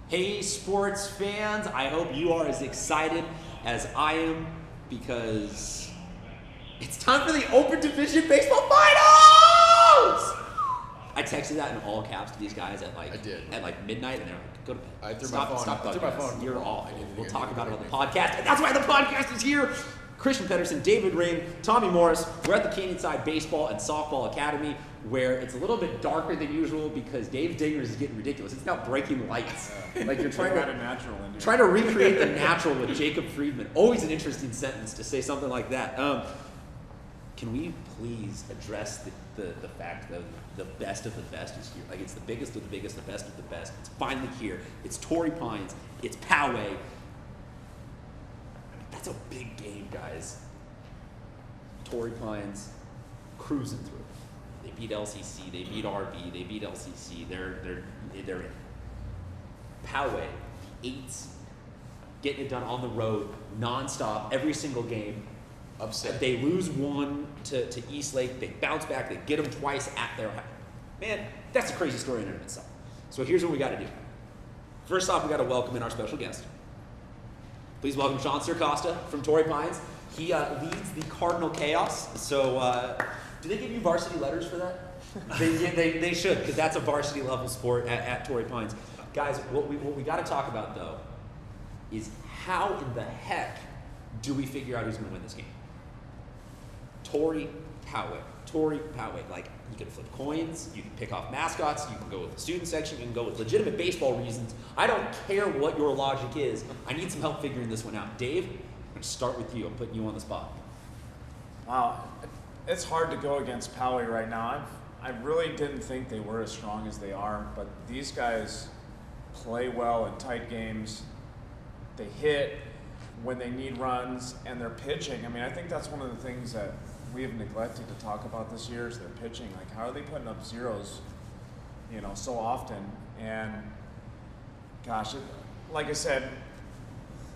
Hey, sports fans, I hope you are as excited as I am because it's time for the Open Division Baseball Finals! I texted that in all caps to these guys at like midnight, and they're like, "Go to bed." I threw my phone. You're awful. We'll talk about it on the podcast, and that's why the podcast is here. Christian Pedersen, David Ring, Tommy Morris. We're at the Canyonside Baseball and Softball Academy, where it's a little bit darker than usual because Dave Dingers is getting ridiculous. It's now breaking lights. Like you're trying to recreate the natural with Jacob Friedman. Always an interesting sentence to say something like that. Can we please address the fact that the best of the best is here? Like, it's the biggest of the biggest, the best of the best. It's finally here. It's Torrey Pines. It's Poway. That's a big game, guys. Torrey Pines cruising through. They beat LCC. They beat RB. They beat LCC. They're in. Poway, the eights, getting it done on the road, nonstop, every single game. Upset. They lose one to Eastlake. They bounce back. They get them twice at their house. Man, that's a crazy story in and of itself. So here's what we got to do. First off, we got to welcome in our special guest. Please welcome Sean Sircosta from Torrey Pines. He leads the Cardinal Chaos. So do they give you varsity letters for that? They should, because that's a varsity level sport at Torrey Pines. Guys, what we got to talk about, though, is how in the heck do we figure out who's going to win this game? Torrey Poway. Like, you can flip coins, you can pick off mascots, you can go with the student section, you can go with legitimate baseball reasons. I don't care what your logic is. I need some help figuring this one out. Dave, I'm going to start with you. I'm putting you on the spot. Wow, it's hard to go against Poway right now. I really didn't think they were as strong as they are, but these guys play well in tight games. They hit when they need runs, and they're pitching. I mean, I think that's one of the things that we have neglected to talk about this year is their pitching. Like, how are they putting up zeros, so often? And gosh, like I said,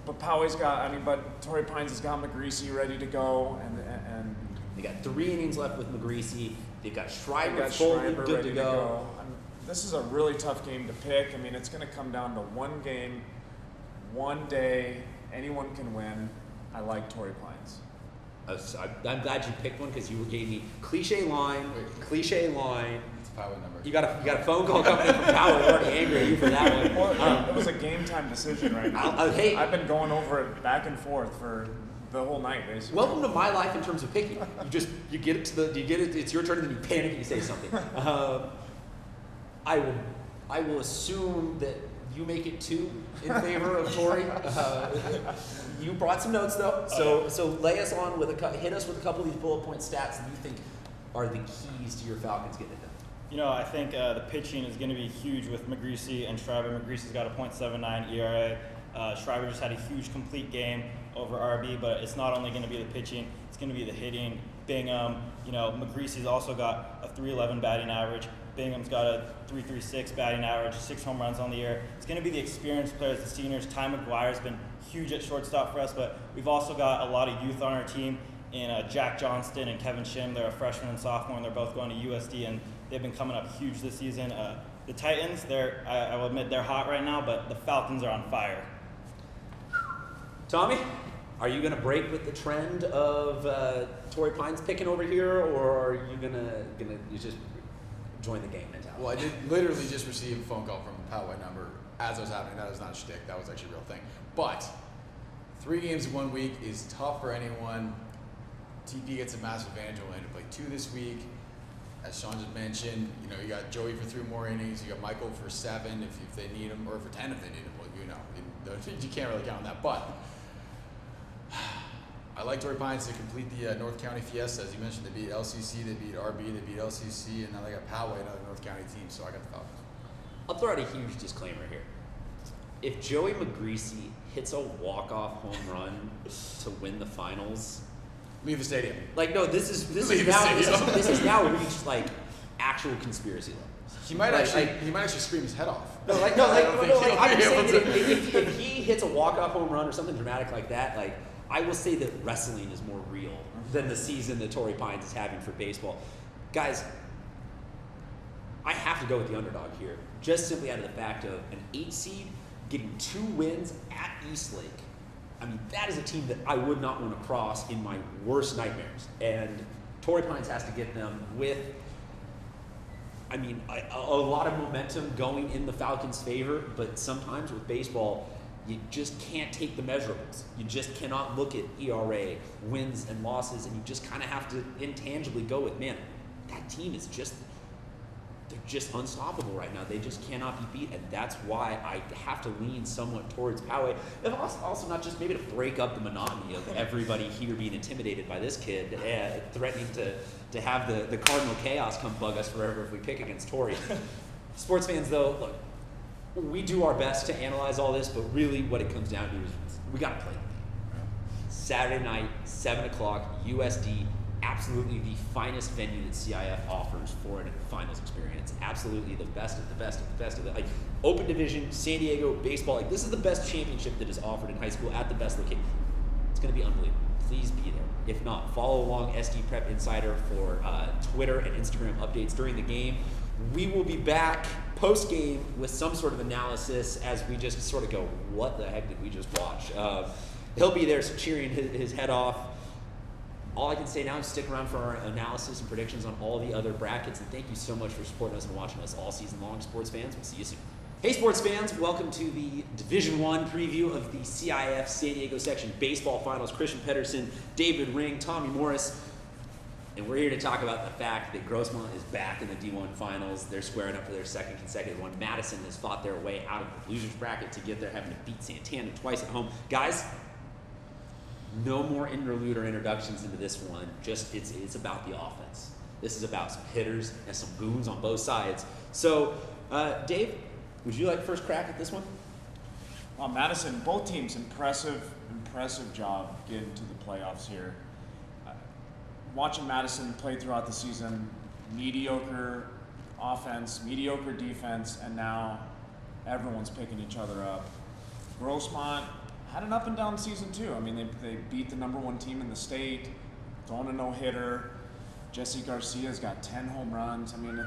but Torrey Pines has got McGreasy ready to go, and they got 3 innings left with McGreasy. They've got Schreiber good to go. This is a really tough game to pick. I mean, it's going to come down to one game, one day. Anyone can win. I like Torrey Pines. I'm glad you picked one because you gave me cliche line. It's a Poway number. You got a phone call coming in from Poway. We're already angry at you for that one. Well, it was a game time decision right now. Hey, I've been going over it back and forth for the whole night, basically. Welcome to my life in terms of picking. You get it. It's your turn, and then you panic and you say something. I will assume that you make it 2 in favor of Torrey. You brought some notes though, so lay us on with hit us with a couple of these bullet point stats that you think are the keys to your Falcons getting it done. I think the pitching is going to be huge with McGreasy and Schreiber. McGreasy's got a .79 ERA. Schreiber just had a huge complete game over RB, but it's not only going to be the pitching, it's going to be the hitting. Bingham, McGreasy's also got a .311 batting average. Bingham's got a .336 batting average, 6 home runs on the year. It's going to be the experienced players, the seniors. Ty McGuire's been huge at shortstop for us, but we've also got a lot of youth on our team in Jack Johnston and Kevin Shim. They're a freshman and sophomore, and they're both going to USD, and they've been coming up huge this season. The Titans, I will admit they're hot right now, but the Falcons are on fire. Tommy, are you going to break with the trend of Torrey Pines picking over here, or are you gonna just join the game mentality? Well, I did literally just receive a phone call from the Poway number as it was happening. That was not a shtick. That was actually a real thing. But 3 games in 1 week is tough for anyone. TP gets a massive advantage. We'll end up play 2 this week. As Sean just mentioned, you got Joey for 3 more innings. You got Michael for 7 if they need him, or for 10 if they need him. Well, you can't really count on that. But I like Torrey Pines to complete the North County Fiesta. As you mentioned, they beat LCC, they beat RB, they beat LCC, and now they got Poway, another North County team, so I got the Falcons. I'll throw out a huge disclaimer here. If Joey McGreasy hits a walk-off home run to win the finals, leave the stadium. Like, no, this is now reached like actual conspiracy level. He might actually scream his head off. I'm just saying that if he hits a walk-off home run or something dramatic like that, like, I will say that wrestling is more real than the season that Torrey Pines is having for baseball. Guys, I have to go with the underdog here, just simply out of the fact of an 8 seed getting 2 wins at Eastlake. I mean, that is a team that I would not want to cross in my worst nightmares. And Torrey Pines has to get them with, I mean, a lot of momentum going in the Falcons' favor, but sometimes with baseball, you just can't take the measurables. You just cannot look at ERA, wins and losses, and you just kind of have to intangibly go with, man, that team is just, they're just unstoppable right now. They just cannot be beat, and that's why I have to lean somewhat towards Poway. And also not just maybe to break up the monotony of everybody here being intimidated by this kid, threatening to have the Cardinal chaos come bug us forever if we pick against Torrey. Sports fans, though, look, we do our best to analyze all this, but really what it comes down to is we got to play. Saturday night, 7 o'clock, USD. Absolutely the finest venue that CIF offers for a finals experience. Absolutely the best of the best of the best of the, like, open division, San Diego baseball. Like, this is the best championship that is offered in high school at the best location. It's going to be unbelievable. Please be there. If not, follow along SD Prep Insider for Twitter and Instagram updates during the game. We will be back post game with some sort of analysis as we just sort of go, what the heck did we just watch? He'll be there cheering his head off. All I can say now is stick around for our analysis and predictions on all the other brackets. And thank you so much for supporting us and watching us all season long, sports fans. We'll see you soon. Hey, sports fans. Welcome to the Division I preview of the CIF San Diego Section Baseball Finals. Christian Pedersen, David Ring, Tommy Morris. And we're here to talk about the fact that Grossmont is back in the D1 Finals. They're squaring up for their second consecutive one. Madison has fought their way out of the losers bracket to get there, having to beat Santana twice at home. Guys, no more interlude or introductions into this one. Just it's about the offense. This is about some hitters and some goons on both sides. So, Dave, would you like first crack at this one? Well, Madison, both teams, impressive job getting to the playoffs here. Watching Madison play throughout the season, mediocre offense, mediocre defense, and now everyone's picking each other up. Grossmont had an up and down season too. I mean, they beat the #1 team in the state, throwing a no-hitter. Jesse Garcia's got 10 home runs. I mean,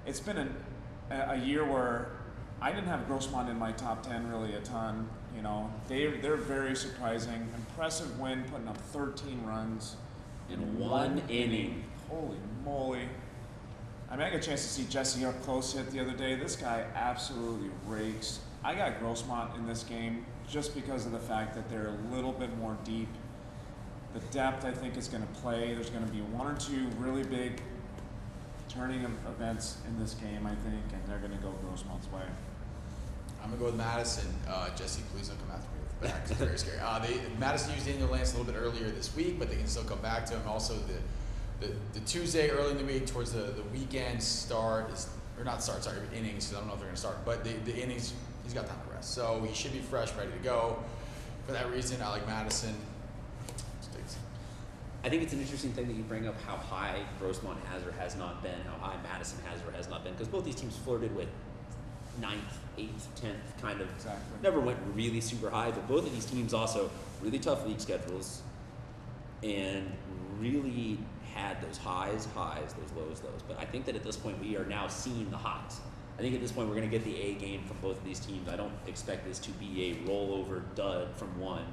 it's been a year where I didn't have Grossmont in my top 10 really a ton. You know, they're very surprising. Impressive win, putting up 13 runs in one inning. Holy moly. I mean, I got a chance to see Jesse up close hit the other day. This guy absolutely rakes. I got Grossmont in this game just because of the fact that they're a little bit more deep. The depth, I think, is going to play. There's going to be 1 or 2 really big turning events in this game, I think, and they're going to go Grossmont's way. I'm going to go with Madison. Jesse, please don't come after me with the back. It's very scary. Madison used Daniel Lance a little bit earlier this week, but they can still come back to him. Also, the Tuesday early in the week towards the weekend start, innings, because I don't know if they're going to start, but the innings, he's got time to rest. So he should be fresh, ready to go. For that reason, I like Madison. I think it's an interesting thing that you bring up how high Grossmont has or has not been, how high Madison has or has not been, because both these teams flirted with 9th, 8th, 10th, kind of. Exactly. Never went really super high, but both of these teams also really tough league schedules and really had those highs, those lows. But I think that at this point we are now seeing the highs. I think at this point we're going to get the A game from both of these teams. I don't expect this to be a rollover dud from one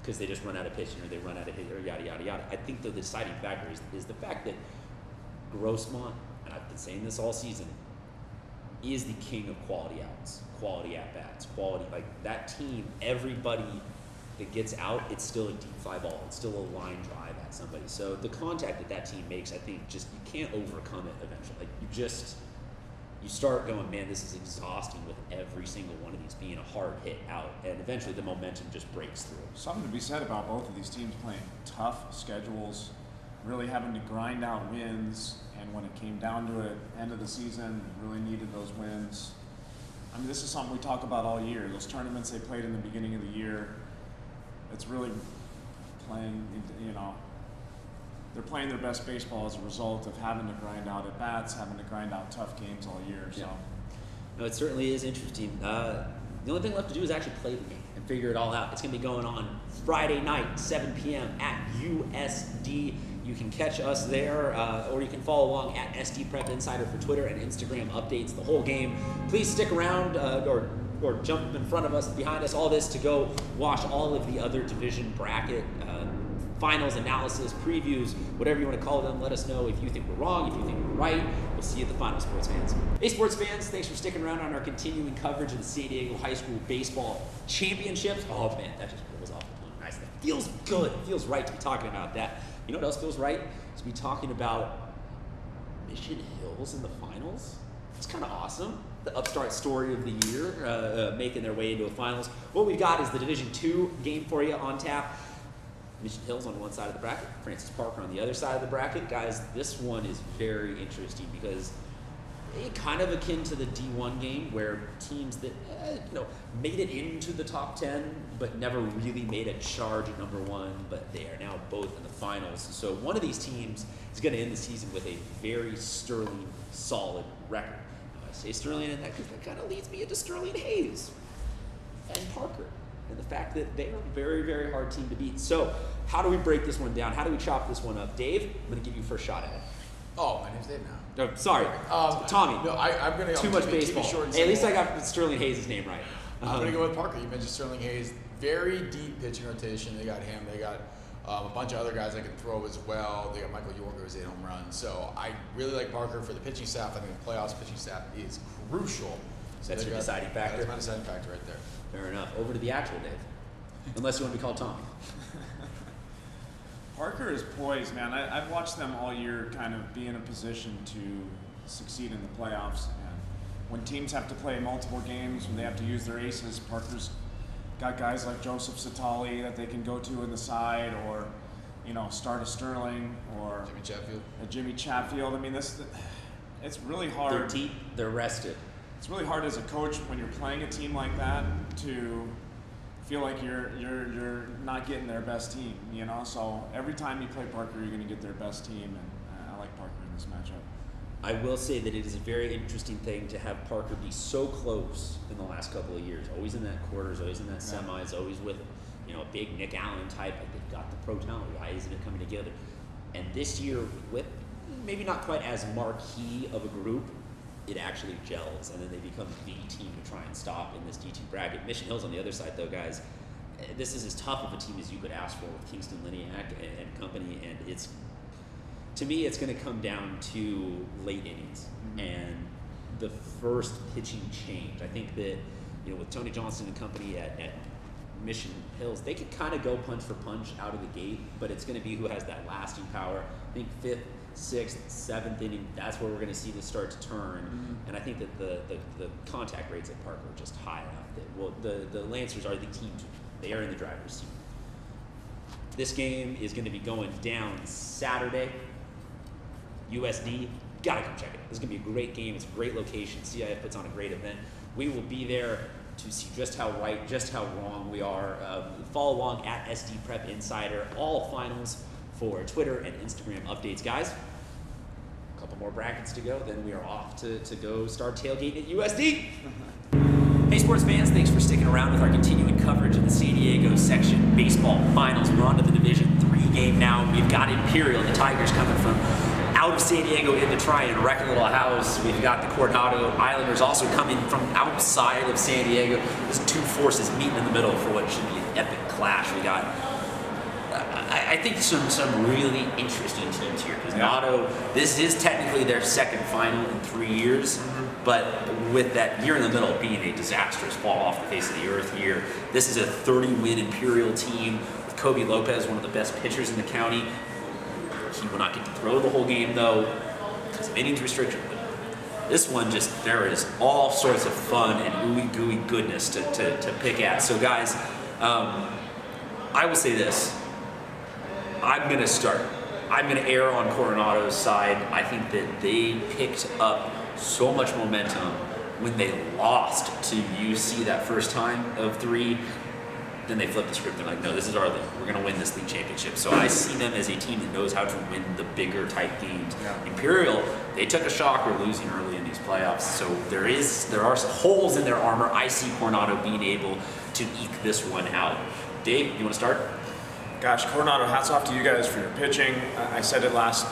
because they just run out of pitching or they run out of hit or yada, yada, yada. I think the deciding factor is the fact that Grossmont, and I've been saying this all season, is the king of quality outs, quality at-bats, quality, like that team, everybody that gets out, it's still a deep fly ball. It's still a line drive at somebody. So the contact that team makes, I think just, you can't overcome it eventually. Like you start going, man, this is exhausting with every single one of these being a hard hit out, and eventually the momentum just breaks through. Something to be said about both of these teams playing tough schedules, really having to grind out wins, and when it came down to it, end of the season, really needed those wins. I mean, this is something we talk about all year. Those tournaments they played in the beginning of the year, it's really playing, they're playing their best baseball as a result of having to grind out at bats, having to grind out tough games all year. So, no, it certainly is interesting. The only thing left to do is actually play the game and figure it all out. It's going to be going on Friday night, 7 p.m. at USD. You can catch us there, or you can follow along at SD Prep Insider for Twitter and Instagram updates the whole game. Please stick around, or or jump in front of us, behind us, all this to go watch all of the other division bracket finals, analysis, previews, whatever you want to call them. Let us know if you think we're wrong, if you think we're right. We'll see you at the final, sports fans. Hey, sports fans, thanks for sticking around on our continuing coverage of the San Diego High School Baseball Championships. Oh, man, that just rolls off the tongue. Nice. That feels good. It feels right to be talking about that. You know what else feels right? To be talking about Mission Hills in the finals. It's kind of awesome. The upstart story of the year, making their way into a finals. What we've got is the Division II game for you on tap. Mission Hills on one side of the bracket, Francis Parker on the other side of the bracket. Guys, this one is very interesting because kind of akin to the D1 game where teams that made it into the top 10 but never really made a charge at number one, but they are now both in the finals. So one of these teams is going to end the season with a very sterling, solid record. Now, I say Sterling in that because that kind of leads me into Sterling Hayes and Parker, and the fact that they are a very, very hard team to beat. So how do we break this one down? How do we chop this one up? Dave, I'm going to give you first shot at it. Oh, my name's Dave now. Oh, sorry. Tommy. No, I'm going to Too much baseball. Hey, at least I got Sterling Hayes' name right. I'm going to go with Parker. You mentioned Sterling Hayes. Very deep pitching rotation. They got him. They got a bunch of other guys that can throw as well. They got Michael York, who's 8 home runs. So I really like Parker for the pitching staff. I think the playoffs pitching staff is crucial. So That's your deciding factor? That's my deciding factor right there. Fair enough. Over to the actual Dave. Unless you want to be called Tommy. Parker is poised, man. I've watched them all year kind of be in a position to succeed in the playoffs. And when teams have to play multiple games, when they have to use their aces, Parker's got guys like Joseph Satali that they can go to in the side, or start a Sterling or Jimmy Chatfield. I mean, it's really hard. They're deep. They're rested. It's really hard as a coach when you're playing a team like that to feel like you're not getting their best team, So every time you play Parker, you're going to get their best team, and I like Parker in this matchup. I will say that it is a very interesting thing to have Parker be so close in the last couple of years. Always in that quarters, always in that semis, always with a big Nick Allen type. Like they've got the pro talent. Why isn't it coming together? And this year, with maybe not quite as marquee of a group, it actually gels, and then they become the team to try and stop in this D2 bracket. Mission Hills on the other side, though, guys, this is as tough of a team as you could ask for with Kingston Liniak and company, and to me, it's going to come down to late innings and the first pitching change. I think that, with Tony Johnson and company at Mission Hills, they can kind of go punch for punch out of the gate, but it's going to be who has that lasting power. I think 5th, 6th, 7th inning, that's where we're going to see this start to turn. Mm-hmm. And I think that the contact rates at Parker are just high enough that, the Lancers are the team. They are in the driver's seat. This game is going to be going down Saturday. USD, gotta come check it out. This is going to be a great game. It's a great location. CIF puts on a great event. We will be there to see just how right, just how wrong we are. Follow along at SD Prep Insider. All finals for Twitter and Instagram updates. Guys, a couple more brackets to go, then we are off to go start tailgating at USD. Hey sports fans, thanks for sticking around with our continuing coverage of the San Diego section baseball finals. We're on to the Division III game now. We've got Imperial, the Tigers, coming from out of San Diego in to try and wreck a little house. We've got the Coronado Islanders also coming from outside of San Diego. There's two forces meeting in the middle for what should be an epic clash. We got I think some really interesting teams here, because Notto, this is technically their second final in 3 years, but with that year in the middle being a disastrous fall off the face of the earth year, this is a 30-win Imperial team with Kobe Lopez, one of the best pitchers in the county. He will not get to throw the whole game, though, because of innings restriction. But this one, there is all sorts of fun and ooey-gooey goodness to pick at. So, guys, I will say this. I'm going to start. I'm going to err on Coronado's side. I think that they picked up so much momentum when they lost to UC that first time of 3. Then they flipped the script. They're like, no, this is our league. We're going to win this league championship. So I see them as a team that knows how to win the bigger type games. Yeah. Imperial, they took a shocker losing early in these playoffs. So there are some holes in their armor. I see Coronado being able to eke this one out. Dave, you want to start? Gosh, Coronado, hats off to you guys for your pitching. I said it last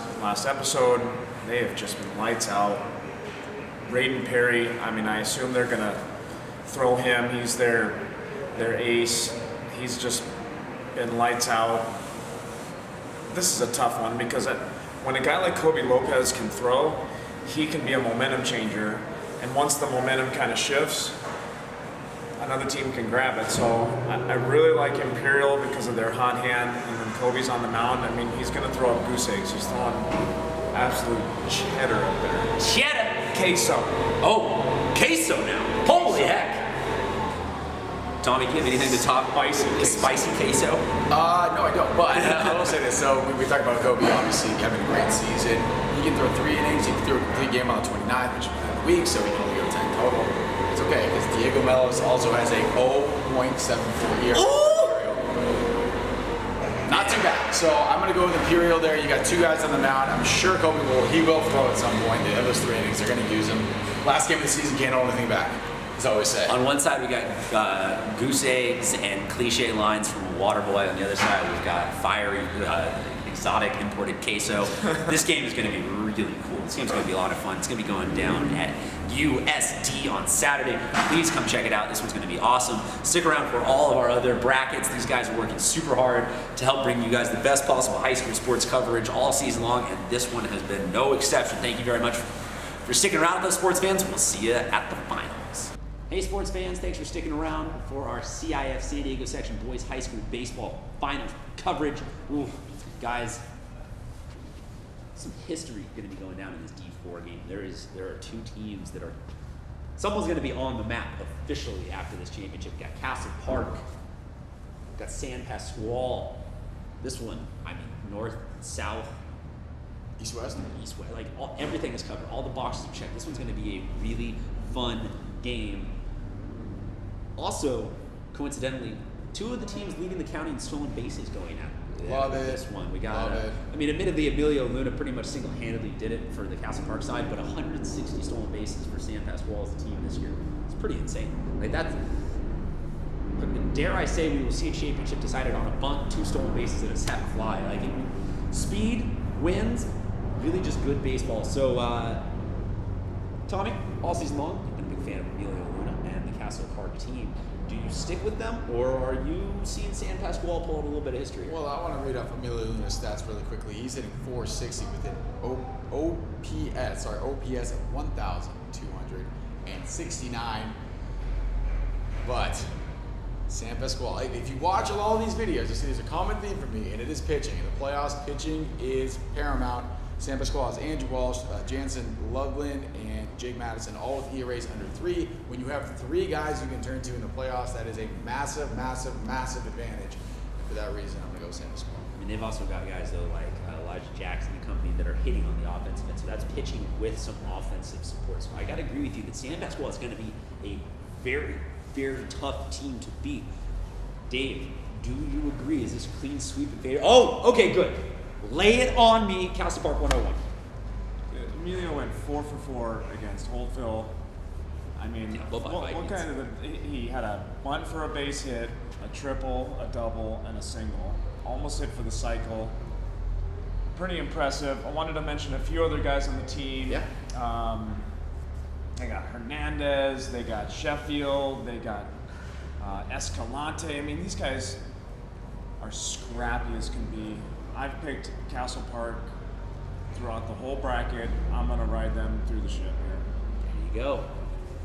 episode. They have just been lights out. Braden Perry, I mean, I assume they're going to throw him. He's their ace. He's just been lights out. This is a tough one because when a guy like Kobe Lopez can throw, he can be a momentum changer. And once the momentum kind of shifts, another team can grab it. So I really like Imperial because of their hot hand, and when Kobe's on the mound, I mean, he's going to throw up goose eggs. He's throwing absolute cheddar up there. Cheddar. Queso. Oh, queso now. Holy heck. Tommy, do you have anything to talk spicy queso? No, I don't. But I will say this. So we talked about Kobe obviously having a great season. He can throw 3 innings. He can throw a complete game on the 29th, which is the week, so he can only go 10 total. It's okay because Diego Melos also has a 0.74 ERA. Not too bad. So I'm going to go with Imperial there. You got 2 guys on the mound. I'm sure Kobe will throw at some point. They have those 3 innings. They're going to use him. Last game of the season, can't hold anything back. As I always say. On one side, we got goose eggs and cliche lines from Waterboy. On the other side, we've got fiery, exotic imported queso. This game is going to be really cool. This game's going to be a lot of fun. It's going to be going down at USD on Saturday. Please come check it out. This one's going to be awesome. Stick around for all of our other brackets. These guys are working super hard to help bring you guys the best possible high school sports coverage all season long, and this one has been no exception. Thank you very much for sticking around with us, sports fans. We'll see you at the finals. Hey sports fans, thanks for sticking around for our CIF San Diego Section Boys High School Baseball Finals coverage. Ooh, guys, some history going to be going down in this D4 game. There are 2 teams that are, someone's going to be on the map officially after this championship. We've got Castle Park, we've got San Pasqual. This one, I mean, north, south, East-West? East-West, like everything is covered. All the boxes are checked. This one's going to be a really fun game. Also, coincidentally, 2 of the teams leading the county in stolen bases going at Love it. this one. We got, Love it. I mean, admittedly, Emilio Luna pretty much single-handedly did it for the Castle Park side, but 160 stolen bases for San Pasqual as a team this year. It's pretty insane. Like that's, dare I say, we will see a championship decided on a bunt, 2 stolen bases, and a sack fly. Like speed wins, really just good baseball. So, Tommy, all season long, you've been a big fan of Emilio Luna and the Castle Park team. Do you stick with them, or are you seeing San Pasqual pull out a little bit of history? Well, I want to read off Emilio Luna's stats really quickly. He's hitting 460 with an OPS of 1,269. But San Pasqual, if you watch all these videos, you see there's a common theme for me, and it is pitching. In the playoffs, pitching is paramount. San Pasqual has Andrew Walsh, Jansen Loveland, and Jake Madison, all with ERAs under 3. When you have 3 guys you can turn to in the playoffs, that is a massive, massive, massive advantage. And for that reason, I'm going to go San Pasqual. I mean, they've also got guys, though, like Elijah Jackson and company that are hitting on the offensive end, so that's pitching with some offensive support. So I got to agree with you that San Pasqual is going to be a very, very tough team to beat. Dave, do you agree? Is this a clean sweep in favor? Oh, okay, good. Lay it on me, Castle Park 101. Emilio went 4 for 4 against Holtville. I mean, Yeah, what kind of he had a bunt for a base hit, a triple, a double, and a single. Almost hit for the cycle. Pretty impressive. I wanted to mention a few other guys on the team. Yeah. They got Hernandez, they got Sheffield, they got Escalante. I mean, these guys are scrappy as can be. I've picked Castle Park throughout the whole bracket. I'm going to ride them through the ship here. There you go.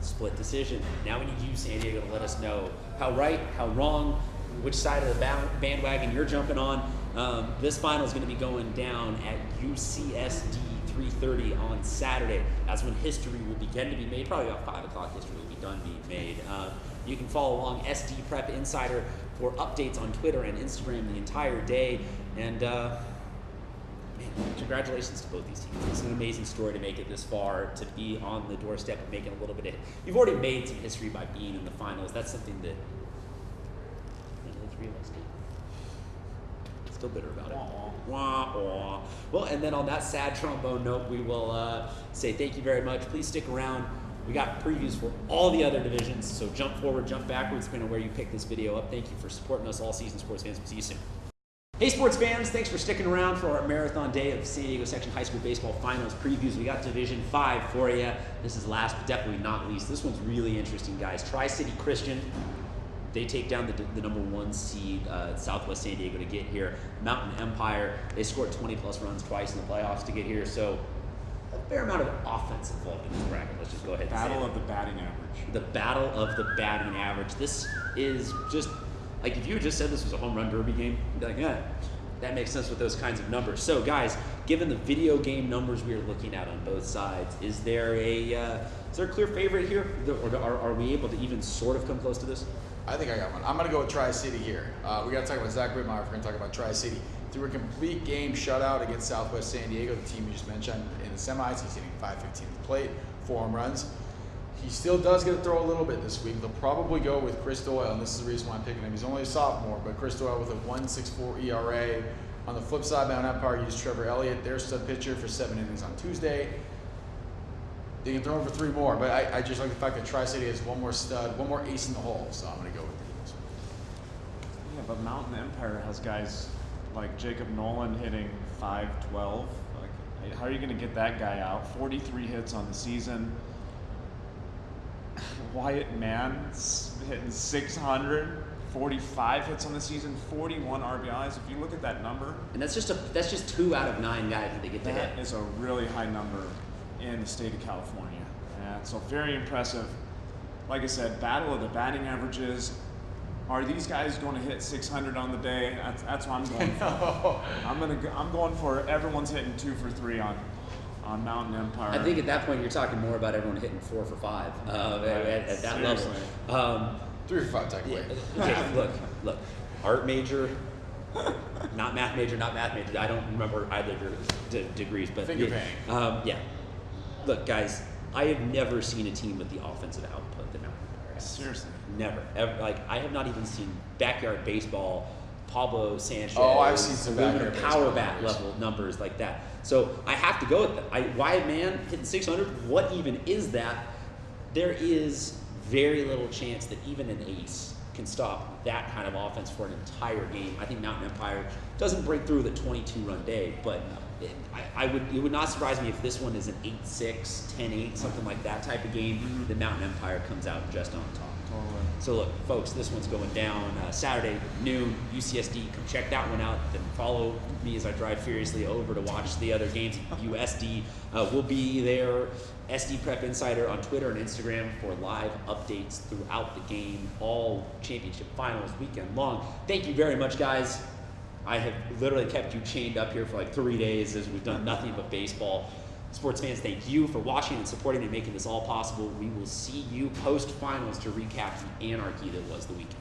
Split decision. Now we need you, San Diego, to let us know how right, how wrong, which side of the bandwagon you're jumping on. This final is going to be going down at UCSD 3:30 on Saturday. That's when history will begin to be made. Probably about 5 o'clock history will be done being made. You can follow along SD Prep Insider for updates on Twitter and Instagram the entire day. And man, congratulations to both these teams. It's an amazing story to make it this far, to be on the doorstep and making a little bit of. You've already made some history by being in the finals. That's something that none of the 3 of us did. Still bitter about it. Wah, wah. Well, and then on that sad trombone note, we will say thank you very much. Please stick around. We got previews for all the other divisions, so jump forward, jump backwards, depending on where you pick this video up. Thank you for supporting us all season, sports fans. We'll see you soon. Hey sports fans, thanks for sticking around for our marathon day of San Diego Section High School Baseball Finals previews. We got Division 5 for you. This is last but definitely not least. This one's really interesting, guys. Tri-City Christian, they take down the number 1 seed, Southwest San Diego, to get here. Mountain Empire, they scored 20 plus runs twice in the playoffs to get here, so a fair amount of offense involved in this bracket. Let's just go ahead and say Battle it. of the batting average. The battle of the batting average. This is just, like, if you had just said this was a home run derby game, you'd be like, yeah, that makes sense with those kinds of numbers. So, guys, given the video game numbers we are looking at on both sides, is there a clear favorite here? Or are we able to even sort of come close to this? I think I got one. I'm going to go with Tri-City here. We got to talk about Zach Whitmire. We're going to talk about Tri-City. Through a complete game shutout against Southwest San Diego, the team you just mentioned, in the semis, he's hitting .515 at the plate, 4 home runs. He still does get to throw a little bit this week. They'll probably go with Chris Doyle, and this is the reason why I'm picking him. He's only a sophomore, but Chris Doyle with a 1.64 ERA. On the flip side, Mount Empire used Trevor Elliott, their stud pitcher, for 7 innings on Tuesday. They can throw him for 3 more, but I just like the fact that Tri-City has one more stud, one more ace in the hole, so I'm going to go with the Eagles. Yeah, but Mountain Empire has guys like Jacob Nolan hitting .512. Like, how are you going to get that guy out? 43 hits on the season. Wyatt Mann's hitting 600, 45 hits on the season, 41 RBIs. If you look at that number, And that's just 2 out of 9 guys that they get to hit. that is a really high number in the state of California. And so very impressive. Like I said, battle of the batting averages. Are these guys going to hit 600 on the day? That's what I'm going for. I'm going for everyone's hitting 2 for 3 on Mountain Empire. I think at that point you're talking more about everyone hitting 4 for 5 at that Seriously. level. 3 for 5 takeaway. Okay, look, art major, not math major. I don't remember either of your degrees, but Finger yeah, yeah. Look, guys, I have never seen a team with the offensive output that Mountain Empire has. Seriously. Never. Ever, like, I have not even seen backyard baseball, Pablo Sanchez, Oh, I've seen some aluminum backyard power baseball bat numbers. level numbers like that. So I have to go with that. Wyatt Mann hitting 600. What even is that? There is very little chance that even an ace can stop that kind of offense for an entire game. I think Mountain Empire doesn't break through the 22-run day, but it would not surprise me if this one is an 8-6, 10-8, something like that type of game. The Mountain Empire comes out just on top. Totally. So look, folks, this one's going down Saturday noon, UCSD. Come check that one out. Then follow me as I drive furiously over to watch the other games. USD will be there. SD Prep Insider on Twitter and Instagram for live updates throughout the game, all championship finals weekend long. Thank you very much, guys. I have literally kept you chained up here for like 3 days as we've done nothing but baseball. Sports fans, thank you for watching and supporting and making this all possible. We will see you post-finals to recap the anarchy that was the weekend.